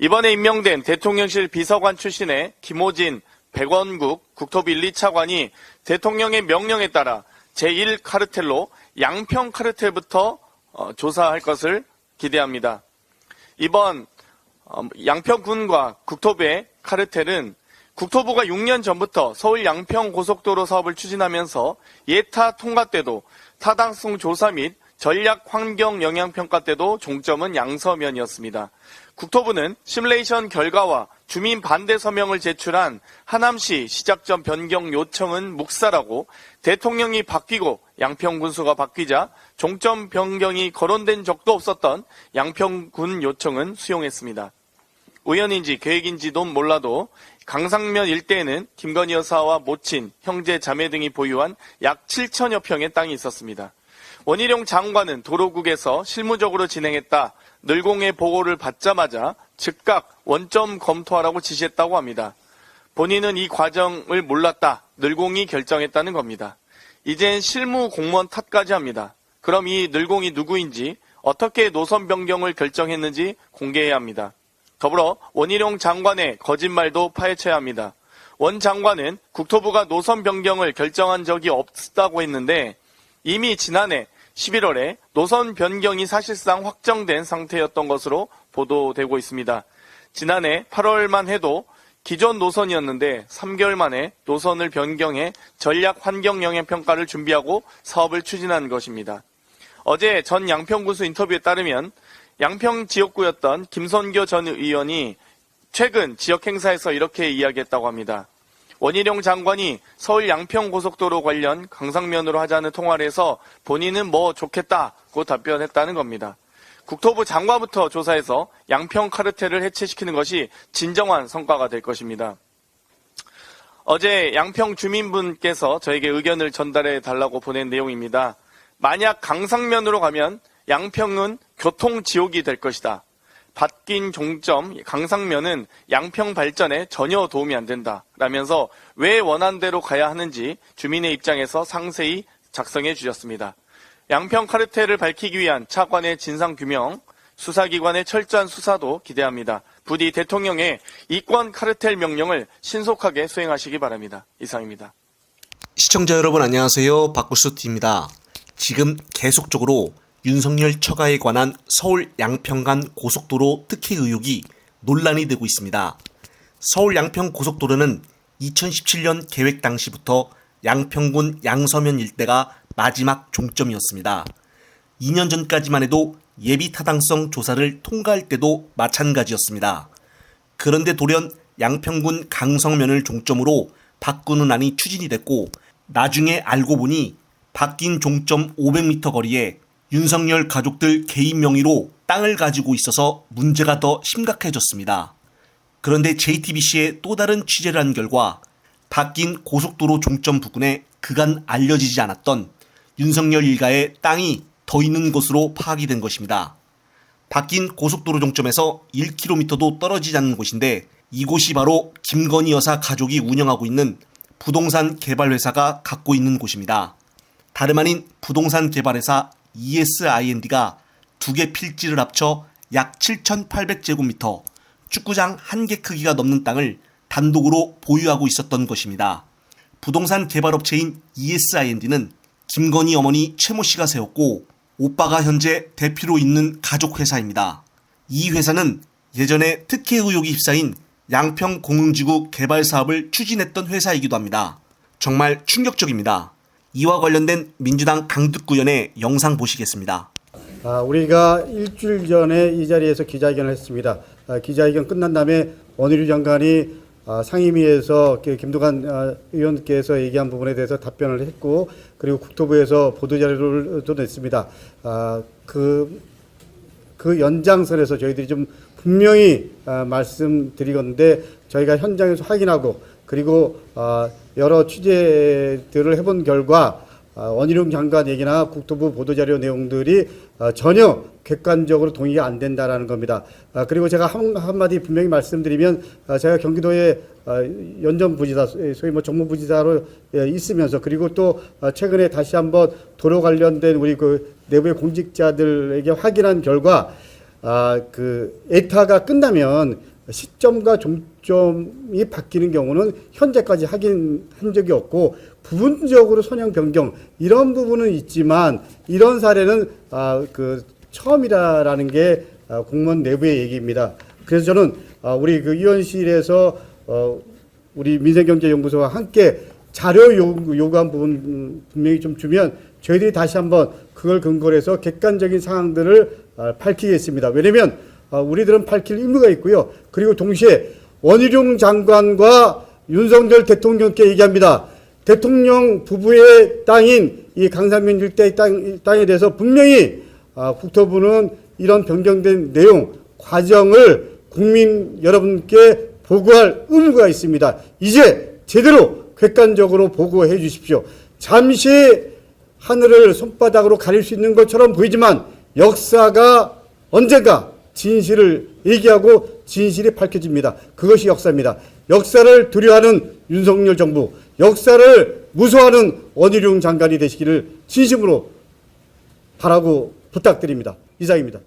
이번에 임명된 대통령실 비서관 출신의 김호진 백원국 국토부 1, 2차관이 대통령의 명령에 따라 제1카르텔로 양평 카르텔부터 조사할 것을 기대합니다. 이번 양평군과 국토부의 카르텔은 국토부가 6년 전부터 서울 양평 고속도로 사업을 추진하면서 예타 통과 때도 타당성 조사 및 전략 환경 영향 평가 때도 종점은 양서면이었습니다. 국토부는 시뮬레이션 결과와 주민 반대 서명을 제출한 하남시 시작점 변경 요청은 묵살하고 대통령이 바뀌고 양평 군수가 바뀌자 종점 변경이 거론된 적도 없었던 양평군 요청은 수용했습니다. 우연인지 계획인지도 몰라도 강상면 일대에는 김건희 여사와 모친, 형제, 자매 등이 보유한 약 7천여 평의 땅이 있었습니다. 원희룡 장관은 도로국에서 실무적으로 진행했다. 늘공의 보고를 받자마자 즉각 원점 검토하라고 지시했다고 합니다. 본인은 이 과정을 몰랐다. 늘공이 결정했다는 겁니다. 이젠 실무 공무원 탓까지 합니다. 그럼 이 늘공이 누구인지 어떻게 노선 변경을 결정했는지 공개해야 합니다. 더불어 원희룡 장관의 거짓말도 파헤쳐야 합니다. 원 장관은 국토부가 노선 변경을 결정한 적이 없다고 했는데 이미 지난해 11월에 노선 변경이 사실상 확정된 상태였던 것으로 보도되고 있습니다. 지난해 8월만 해도 기존 노선이었는데 3개월 만에 노선을 변경해 전략 환경 영향 평가를 준비하고 사업을 추진한 것입니다. 어제 전 양평군수 인터뷰에 따르면 양평 지역구였던 김선교 전 의원이 최근 지역 행사에서 이렇게 이야기했다고 합니다. 원희룡 장관이 서울 양평 고속도로 관련 강상면으로 하자는 통화를 해서 본인은 뭐 좋겠다고 답변했다는 겁니다. 국토부 장관부터 조사해서 양평 카르텔을 해체시키는 것이 진정한 성과가 될 것입니다. 어제 양평 주민분께서 저에게 의견을 전달해 달라고 보낸 내용입니다. 만약 강상면으로 가면 양평은 교통지옥이 될 것이다. 바뀐 종점 강상면은 양평 발전에 전혀 도움이 안 된다. 라면서 왜 원안대로 가야 하는지 주민의 입장에서 상세히 작성해 주셨습니다. 양평 카르텔을 밝히기 위한 차관의 진상규명, 수사기관의 철저한 수사도 기대합니다. 부디 대통령의 이권 카르텔 명령을 신속하게 수행하시기 바랍니다. 이상입니다. 시청자 여러분 안녕하세요. 박구스TV입니다. 지금 계속적으로 윤석열 처가에 관한 서울 양평 간 고속도로 특혜 의혹이 논란이 되고 있습니다. 서울 양평 고속도로는 2017년 계획 당시부터 양평군 양서면 일대가 마지막 종점이었습니다. 2년 전까지만 해도 예비 타당성 조사를 통과할 때도 마찬가지였습니다. 그런데 돌연 양평군 강성면을 종점으로 바꾸는 안이 추진이 됐고 나중에 알고 보니 바뀐 종점 500m 거리에 윤석열 가족들 개인 명의로 땅을 가지고 있어서 문제가 더 심각해졌습니다. 그런데 JTBC의 또 다른 취재를 한 결과 바뀐 고속도로 종점 부근에 그간 알려지지 않았던 윤석열 일가의 땅이 더 있는 것으로 파악이 된 것입니다. 바뀐 고속도로 종점에서 1km도 떨어지지 않는 곳인데 이곳이 바로 김건희 여사 가족이 운영하고 있는 부동산 개발회사가 갖고 있는 곳입니다. 다름 아닌 부동산 개발회사 ESIND가 두 개 필지를 합쳐 약 7,800제곱미터, 축구장 1개 크기가 넘는 땅을 단독으로 보유하고 있었던 것입니다. 부동산 개발업체인 ESIND는 김건희 어머니 최모 씨가 세웠고 오빠가 현재 대표로 있는 가족회사입니다. 이 회사는 예전에 특혜 의혹이 휩싸인 양평 공흥지구 개발 사업을 추진했던 회사이기도 합니다. 정말 충격적입니다. 이와 관련된 민주당 강득구의원의 영상 보시겠습니다. 우리가 일주일 전에 이 자리에서 기자회견을 했습니다. 기자회견 끝난 다음에 원희룡 장관이 상임위에서 김두관 의원께서 얘기한 부분에 대해서 답변을 했고 그리고 국토부에서 보도자료를 또 냈습니다. 그 연장선에서 저희들이 좀 분명히 말씀드리건데 저희가 현장에서 확인하고 그리고 여러 취재들을 해본 결과 원희룡 장관 얘기나 국토부 보도자료 내용들이 전혀 객관적으로 동의가 안 된다라는 겁니다. 그리고 제가 한마디 분명히 말씀드리면 제가 경기도의 연전부지사, 소위 정무부지사로 있으면서 그리고 또 최근에 다시 한번 도로 관련된 우리 그 내부의 공직자들에게 확인한 결과 그 에타가 끝나면 시점과 종점이 바뀌는 경우는 현재까지 확인한 적이 없고 부분적으로 선형 변경 이런 부분은 있지만 이런 사례는 처음이라는 게 공무원 내부의 얘기입니다. 그래서 저는 우리 그 위원실에서 우리 민생경제연구소와 함께 자료 요구한 부분 분명히 좀 주면 저희들이 다시 한번 그걸 근거로 해서 객관적인 사항들을 밝히겠습니다. 왜냐하면 우리들은 밝힐 의무가 있고요. 그리고 동시에 원희룡 장관과 윤석열 대통령께 얘기합니다. 대통령 부부의 땅인 이 강산면 일대 땅에 대해서 분명히 국토부는 이런 변경된 내용, 과정을 국민 여러분께 보고할 의무가 있습니다. 이제 제대로 객관적으로 보고해 주십시오. 잠시 하늘을 손바닥으로 가릴 수 있는 것처럼 보이지만 역사가 언젠가 진실을 얘기하고 진실이 밝혀집니다. 그것이 역사입니다. 역사를 두려워하는 윤석열 정부, 역사를 무서워하는 원희룡 장관이 되시기를 진심으로 바라고 부탁드립니다. 이상입니다.